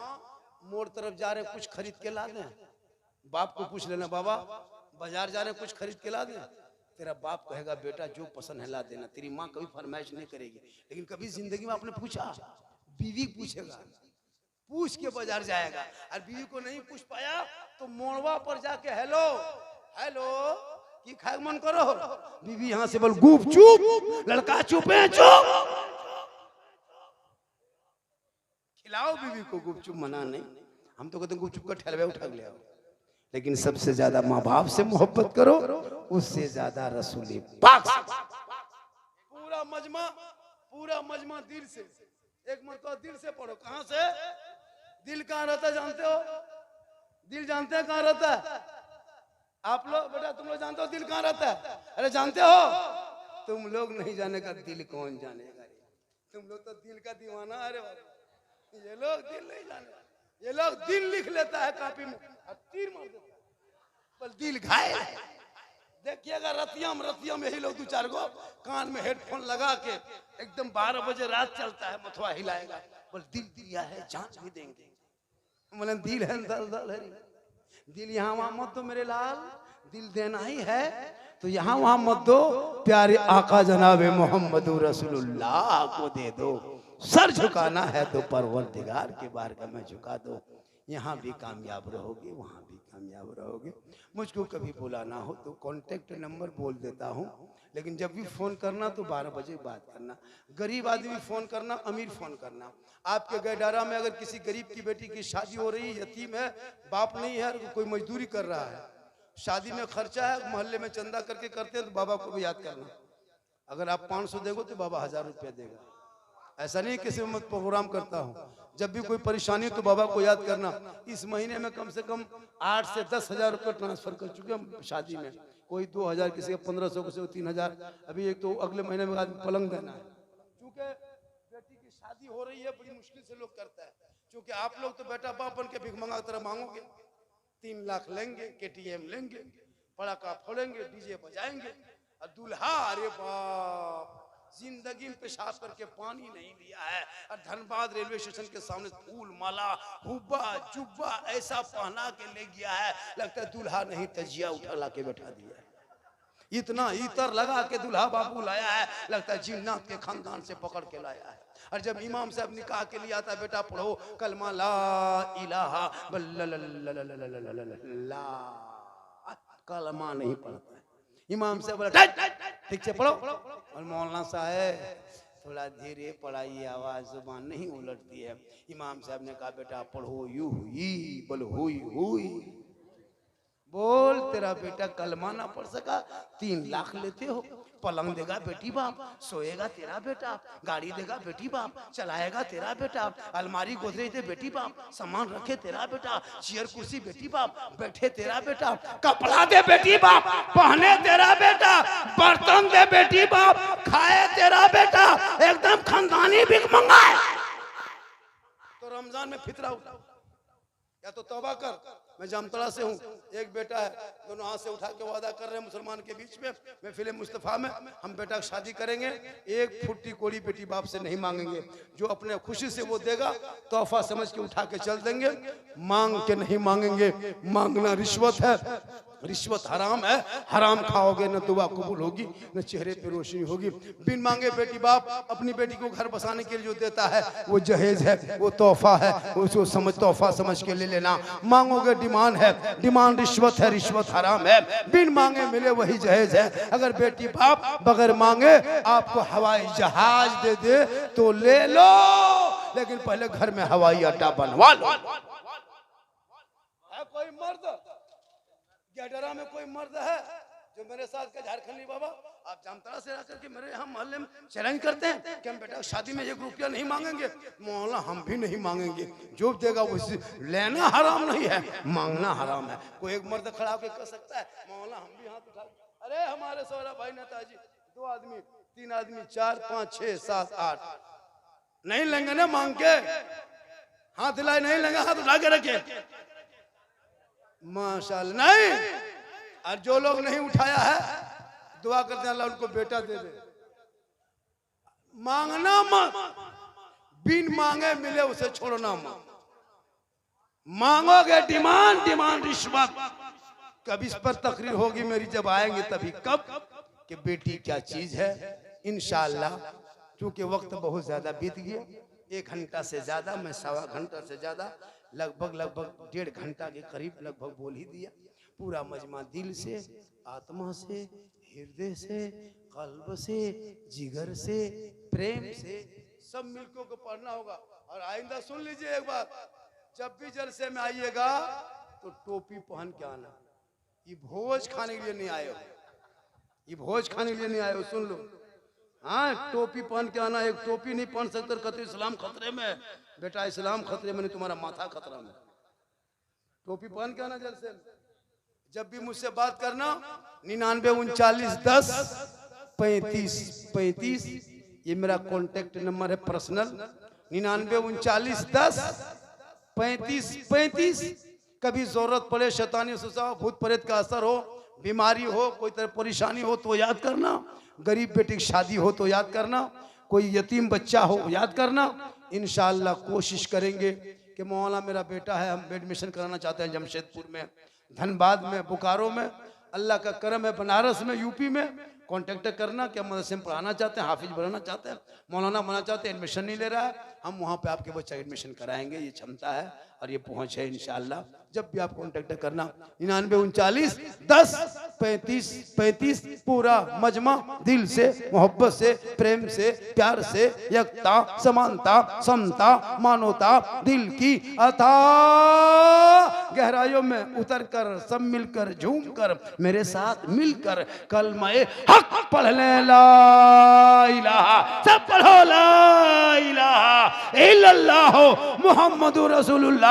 मोड़ तरफ जा रहे कुछ खरीद के ला दें। बाप को पूछ लेना, बाबा बाजार जा रहे कुछ खरीद के ला दें। तेरा बाप कहेगा बेटा जो पसंद है ला देना। तेरी माँ कभी फरमाइश नहीं करेगी, लेकिन कभी जिंदगी में आपने पूछा, बीवी पूछेगा, पूछ के बाजार जाएगा, और बीवी को नहीं पूछ पाया तो मोड़वा पर जाके हेलो हेलो की खाए मन करो, बीवी यहाँ से बोल गुप चुप, लड़का चुप है चुप, खिलाओ बीवी को, गुपचुप मना नहीं। हम तो कहते हैं गुपचुप का ठहलवे उठा ले आओ, लेकिन सबसे ज्यादा माँ बाप से मोहब्बत करो, उससे ज्यादा रसूल पाक। पूरा मजमा दिल से, एक मरतबा दिल से पढ़ो। कहां से? दिल कहाँ रहता है जानते हो? दिल जानते हैं कहाँ रहता है? आप लोग बेटा तुम लोग जानते हो दिल कहाँ रहता है? अरे जानते हो? तुम लोग नहीं जानेगा, दिल कौन जानेगा? तुम लोग तो दिल का दीवाना। अरे ये लोग दिल नहीं जाने, ये लोग दिल लिख लेता है कापी में और तीर मार देता है, पर दिल घायल। देखिएगा रतियम यही लोग दो चार गो कान में हेडफोन लगा के एकदम 12 बजे रात चलता है, मथुआ हिलाएगा, बोल दिल दिया है जान भी देंगे। बोले दिल है दल है, दिल यहाँ वहां मत दो मेरे लाल, दिल देना ही है तो यहाँ वहां मत दो, प्यारे आका जनाबे मोहम्मद रसूलुल्लाह को दे दो। सर झुकाना है तो परवरदिगार के बारगाह में झुका दो, यहाँ भी कामयाब रहोगे, वहाँ भी कामयाब रहोगे। मुझको कभी बुलाना हो तो कॉन्टेक्ट नंबर बोल देता हूँ, लेकिन जब भी फ़ोन करना तो 12 बजे बात करना। गरीब आदमी फ़ोन करना, अमीर फ़ोन करना। आपके गैडारा में अगर किसी गरीब की बेटी की शादी हो रही है, यतीम है, बाप नहीं है, कोई मजदूरी कर रहा है, शादी में खर्चा है, मोहल्ले में चंदा करके करते हैं, तो बाबा को भी याद करना। अगर आप 500 देगो तो बाबा 1000 रुपया देगा। ऐसा नहीं किसी में प्रोग्राम करता हूँ, जब भी कोई परेशानी हो तो बाबा को याद करना। इस महीने में कम से कम 8 से 10 हजार रुपये ट्रांसफर कर चुके हम शादी में, कोई 2000, किसी का 1500, किसी को 3000। अभी एक तो अगले महीने में आदमी पलंग देना है, क्योंकि बेटी की शादी हो रही है, बड़ी मुश्किल से लोग करता है। क्योंकि आप लोग तो बेटा बाप बन के भिख मंगा तरह मांगोगे, 3 लाख लेंगे, KTM लेंगे, पड़ाका फोड़ेंगे, डीजे बजाएंगे, और दूल्हा अरे बाप जिंदगी में पेशाब करके पानी नहीं लिया है, और धनबाद रेलवे स्टेशन के सामने फूल माला हुब्बा जुब्बा ऐसा पहना के ले गया है, लगता है दूल्हा नहीं तजिया उठा ला के बैठा दिया है। इतना इतर लगा के दूल्हा बाबू लाया है, लगता है जिन्नात के खानदान से पकड़ के लाया है। और जब इमाम साहब निकाह के लिए आता है, बेटा पढ़ो कलमा ला इलाहा ला, कलमा नहीं पढ़ता है। इमाम साहब बोला ठीक से पढ़ो, और मौलाना साहब थोड़ा धीरे पढ़ाइए, आवाज जुबान नहीं उलटती है। इमाम साहब ने कहा बेटा पढ़ो यू हुई, बोल हुई हुई, बोल तेरा बेटा कलमा ना पढ़ सका, 3 लाख लेते हो, पलंग देगा बेटी बाप, सोएगा तेरा बेटा, गाड़ी देगा बेटी बाप, चलाएगा तेरा बेटा, अलमारी गोदरेज दे बेटी बाप, सामान रखे तेरा बेटा, चेयर कुर्सी बेटी बाप, बैठे तेरा बेटा, कपड़ा दे बेटी बाप, पहने तेरा बेटा, बर्तन दे बेटी बाप, खाए तेरा बेटा, एकदम खानदानी भिख मंगाए। तो रमजान में फितरा उठा, या तो तौबा कर, मैं जामतड़ा से हूँ, एक बेटा है, दोनों हाथ से उठा के वादा कर रहे हैं मुसलमान के बीच में, मैं फिल्म मुस्तफा में हम बेटा की शादी करेंगे, एक फुट्टी कोड़ी बेटी बाप से नहीं मांगेंगे, जो अपने खुशी से वो देगा तोहफा समझ के उठा के चल देंगे, मांग के नहीं मांगेंगे। मांगना रिश्वत है, रिश्वत हराम है, हराम खाओगे न दुआ कबूल होगी न चेहरे पे रोशनी होगी। बिन मांगे बेटी बाप अपनी बेटी को घर बसाने के लिए जो देता है वो जहेज है, वो तोहफा है, उसको समझ तोहफा समझ के ले लेना। मांगोगे डिमांड है, डिमांड रिश्वत है, रिश्वत हराम है। बिन मांगे मिले वही जहेज है। अगर बेटी बाप बगैर मांगे आपको हवाई जहाज दे दे तो ले लो, लेकिन पहले घर में हवाई अड्डा बनवा लो। कोई मर्द गैडरा में कोई मर्द है जो मेरे साथ का झारखंडी बाबा आप जामताड़ा से आकर के मेरे यहाँ मोहल्ले में चैलेंज करते हैं कि हम बेटा शादी में 1 रुपया नहीं मांगेंगे। मौला हम भी नहीं मांगेंगे, जो देगा वो लेना हराम नहीं है, मांगना हराम है। कोई एक मर्द खड़ा होकर कह सकता है मौला हम भी हाथ उठा, अरे हमारे सोहरा भाई नेताजी 2 आदमी 3 आदमी 4 5 6 7 8 नहीं लेंगे ना, मांग के हाथ हिलाए नहीं लेंगे, हाथ उठा के रखे माशाल्लाह नहीं। और जो लोग नहीं उठाया है दुआ करते हैं अल्लाह उनको बेटा दे दे। मांगना मत, बिन मांगे मिले उसे छोड़ना मत। मांगोगे डिमांड, डिमांड रिश्वत। कब इस पर तकरीर होगी मेरी, जब आएंगे तभी। कब कि बेटी क्या चीज है। इंशाअल्लाह क्योंकि वक्त बहुत ज्यादा बीत गया, 1 घंटा से ज्यादा, मैं 1.25 घंटा से ज्यादा लगभग 1.5 घंटा के करीब लगभग बोल ही दिया। पूरा मजमा दिल से, आत्मा से, हृदय से, कल्ब से, जिगर से, प्रेम से सब मिलकर को पढ़ना होगा। और आइंदा सुन लीजिए एक बात, जब भी जलसे में आइएगा तो टोपी पहन के आना। ये भोज खाने के लिए नहीं आए हो, ये भोज खाने के लिए नहीं आए हो, सुन लो। हाँ टोपी पहन के आना। एक टोपी नहीं पहन सकते कहते इस्लाम खतरे में। बेटा इस्लाम खतरे में नहीं, तुम्हारा माथा खतरा में। टोपी पहन के आना जलसे। जब भी मुझसे बात करना 99 39 10 35 35, ये मेरा कॉन्टेक्ट नंबर है पर्सनल। 99 39 10 35 35। कभी जरूरत पड़े, शैतानी सुसाव, भूत प्रेत का असर हो, बीमारी हो, कोई तरह परेशानी हो तो याद करना। गरीब बेटी की शादी हो तो याद करना, कोई यतीम बच्चा हो याद करना। इंशाअल्लाह कोशिश करेंगे कि मौलाना मेरा बेटा है, हम एडमिशन कराना चाहते हैं जमशेदपुर में, धनबाद में, बोकारो में। अल्लाह का करम है बनारस में, यूपी में। कांटेक्ट करना कि हम मदरसे में पढ़ाना चाहते हैं, हाफिज बनाना चाहते हैं, मौलाना बनाना चाहते हैं, एडमिशन नहीं ले रहा है, हम वहाँ पे आपके बच्चा एडमिशन कराएंगे। ये क्षमता है और ये पहुँच है इंशाअल्लाह। जब भी आप कांटेक्ट करना 99 39 10 35 35। पूरा मजमा दिल से, मोहब्बत से, प्रेम से, प्यार से, एकता, समानता, समता, मानवता, दिल की अथा गहराइयों में उतर कर सब मिलकर झूम कर मेरे साथ मिलकर कलमाए हक पढ़ ले। ला इलाहा, सब पढ़ो ला इलाहा इल्लल्लाह मुहम्मदुर रसूलुल्लाह।